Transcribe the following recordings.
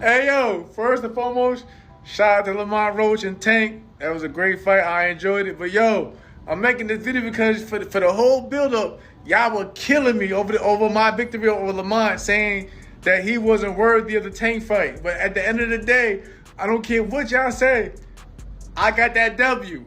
Hey, yo, first and foremost, shout out to Lamont Roach and Tank. That was a great fight. I enjoyed it. But, yo, I'm making this video because for the whole build-up, y'all were killing me over my victory over Lamont, saying that he wasn't worthy of the Tank fight. But at the end of the day, I don't care what y'all say. I got that W.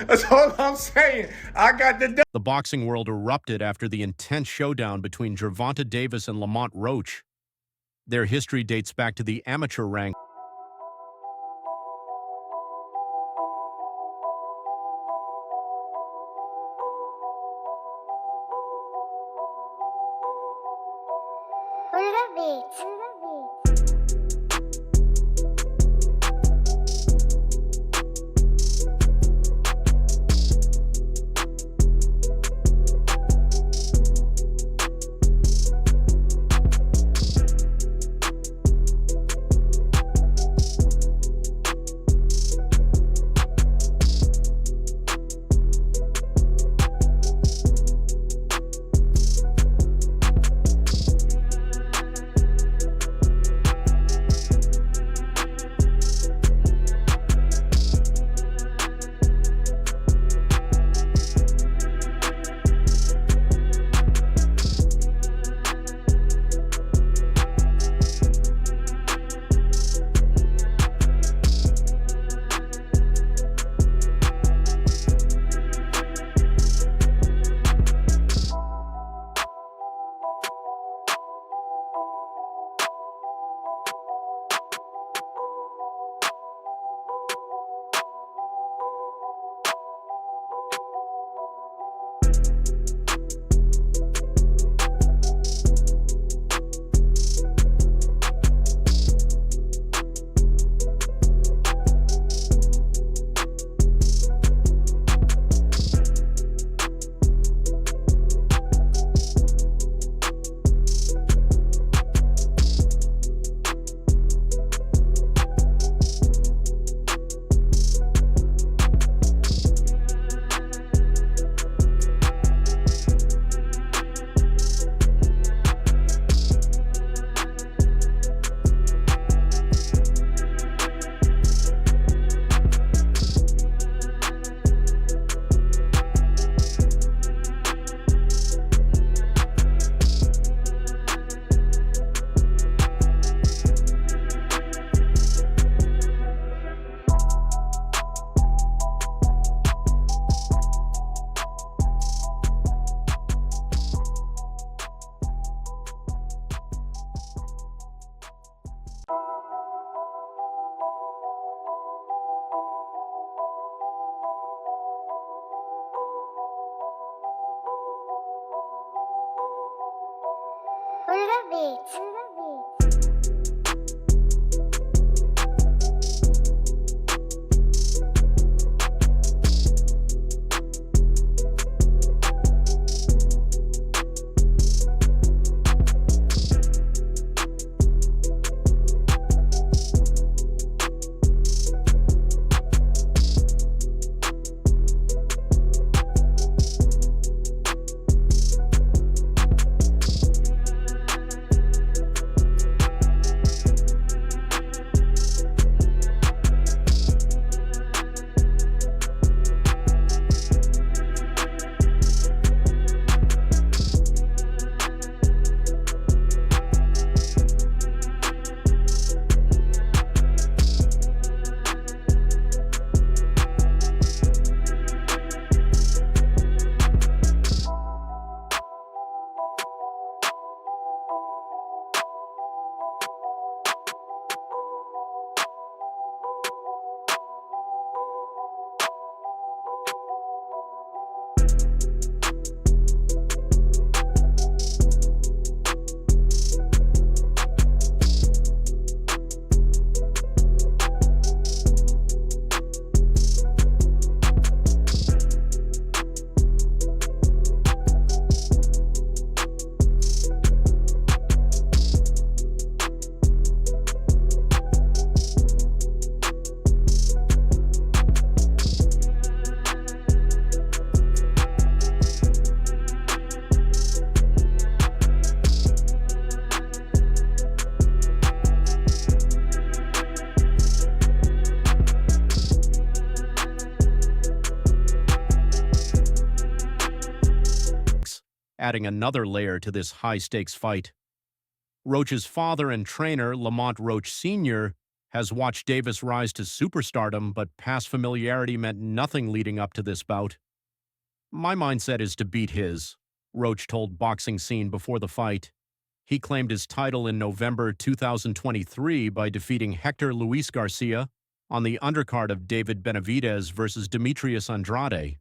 That's all I'm saying. I got the W. The boxing world erupted after the intense showdown between Gervonta Davis and Lamont Roach. Their history dates back to the amateur rank. adding another layer to this high-stakes fight. Roach's father and trainer, Lamont Roach Sr., has watched Davis rise to superstardom, but past familiarity meant nothing leading up to this bout. "My mindset is to beat his," Roach told Boxing Scene before the fight. He claimed his title in November 2023 by defeating Hector Luis Garcia on the undercard of David Benavidez versus Demetrius Andrade.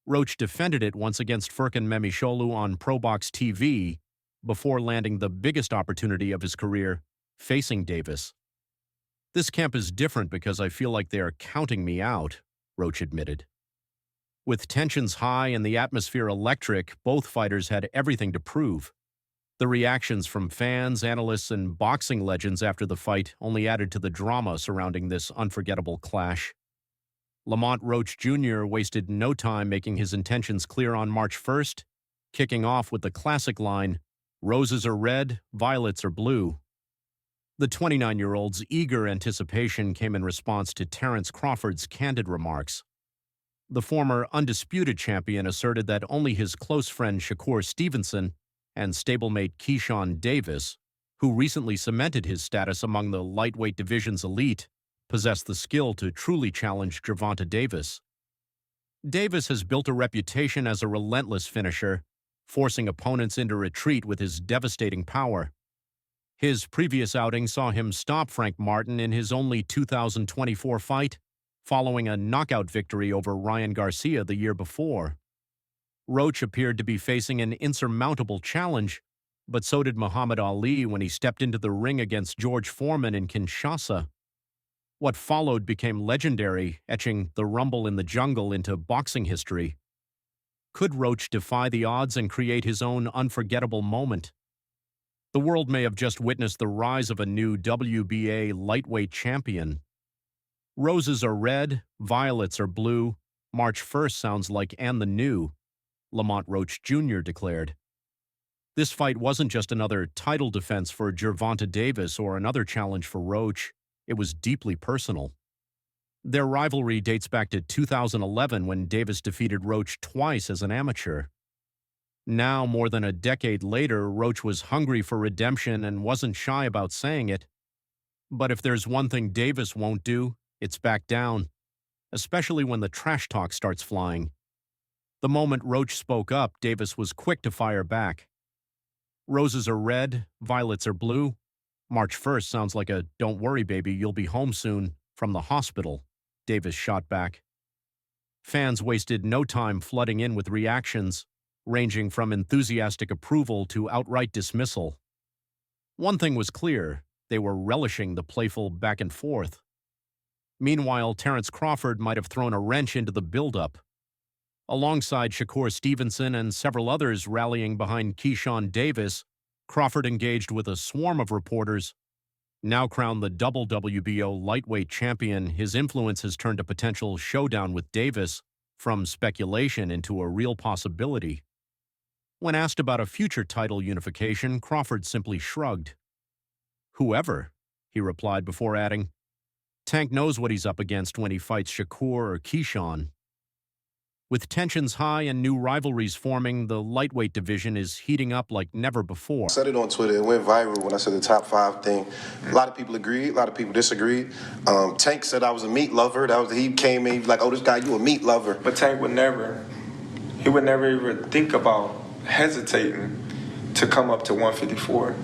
Roach defended it once against Furkan Memisholu on ProBox TV before landing the biggest opportunity of his career, facing Davis. "This camp is different because I feel like they are counting me out," Roach admitted. With tensions high and the atmosphere electric, both fighters had everything to prove. The reactions from fans, analysts, and boxing legends after the fight only added to the drama surrounding this unforgettable clash. Lamont Roach Jr. wasted no time making his intentions clear on March 1st, kicking off with the classic line, "Roses are red, violets are blue." The 29-year-old's eager anticipation came in response to Terence Crawford's candid remarks. The former undisputed champion asserted that only his close friend Shakur Stevenson and stablemate Keyshawn Davis, who recently cemented his status among the lightweight division's elite, possessed the skill to truly challenge Gervonta Davis. Davis has built a reputation as a relentless finisher, forcing opponents into retreat with his devastating power. His previous outing saw him stop Frank Martin in his only 2024 fight, following a knockout victory over Ryan Garcia the year before. Roach appeared to be facing an insurmountable challenge, but so did Muhammad Ali when he stepped into the ring against George Foreman in Kinshasa. What followed became legendary, etching the Rumble in the Jungle into boxing history. Could Roach defy the odds and create his own unforgettable moment? The world may have just witnessed the rise of a new WBA lightweight champion. "Roses are red, violets are blue. March 1st sounds like and the new," Lamont Roach Jr. declared. This fight wasn't just another title defense for Gervonta Davis or another challenge for Roach. It was deeply personal. Their rivalry dates back to 2011 when Davis defeated Roach twice as an amateur. Now, more than a decade later, Roach was hungry for redemption and wasn't shy about saying it. But if there's one thing Davis won't do, it's back down, especially when the trash talk starts flying. The moment Roach spoke up, Davis was quick to fire back. "Roses are red, violets are blue. March 1st sounds like a 'don't worry, baby, you'll be home soon' from the hospital," Davis shot back. Fans wasted no time flooding in with reactions, ranging from enthusiastic approval to outright dismissal. One thing was clear, they were relishing the playful back and forth. Meanwhile, Terence Crawford might have thrown a wrench into the build-up. Alongside Shakur Stevenson and several others rallying behind Keyshawn Davis, Crawford engaged with a swarm of reporters. Now crowned the double WBO lightweight champion, his influence has turned a potential showdown with Davis from speculation into a real possibility. When asked about a future title unification, Crawford simply shrugged. "Whoever," he replied before adding, "Tank knows what he's up against when he fights Shakur or Keyshawn." With tensions high and new rivalries forming, the lightweight division is heating up like never before. I said it on Twitter. It went viral when I said the top 5 thing. A lot of people agreed. A lot of people disagreed. Tank said I was a meat lover. He came in, he was like, "Oh, this guy, you a meat lover." But Tank would never even think about hesitating to come up to 154.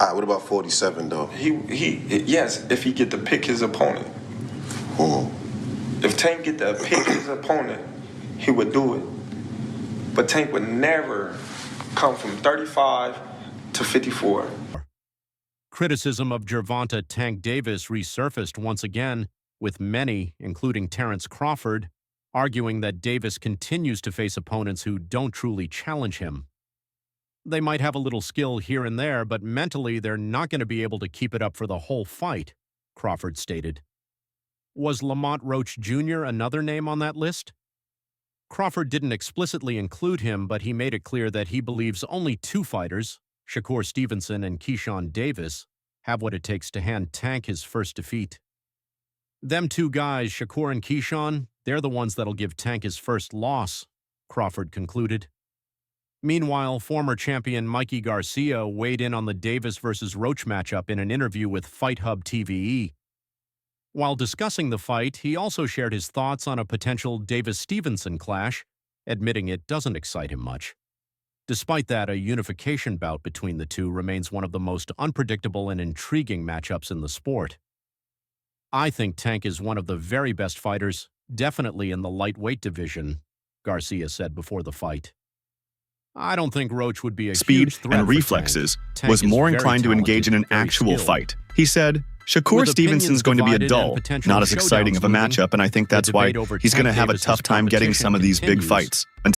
All right, what about 47 though? Yes, if he get to pick his opponent. If Tank get to pick his opponent, he would do it. But Tank would never come from 35 to 54. Criticism of Gervonta "Tank" Davis resurfaced once again, with many, including Terence Crawford, arguing that Davis continues to face opponents who don't truly challenge him. "They might have a little skill here and there, but mentally they're not going to be able to keep it up for the whole fight," Crawford stated. Was Lamont Roach Jr. another name on that list? Crawford didn't explicitly include him, but he made it clear that he believes only 2 fighters, Shakur Stevenson and Keyshawn Davis, have what it takes to hand Tank his first defeat. "Them 2 guys, Shakur and Keyshawn, they're the ones that'll give Tank his first loss," Crawford concluded. Meanwhile, former champion Mikey Garcia weighed in on the Davis versus Roach matchup in an interview with Fight Hub TVE. While discussing the fight, he also shared his thoughts on a potential Davis-Stevenson clash, admitting it doesn't excite him much. Despite that, a unification bout between the two remains one of the most unpredictable and intriguing matchups in the sport. I think Tank is one of the very best fighters, definitely in the lightweight division, Garcia said before the fight. I don't think Roach would be a speed huge threat and for reflexes, Tank was is more very inclined to engage in an talented, very actual skilled. fight. He said, Shakur With Stevenson's opinions going to be a divided dull, and potential not as exciting showdowns of a looming, matchup, and I think the that's why debate over he's going to Tank have a Davis's tough time getting competition some of these big continues. fights.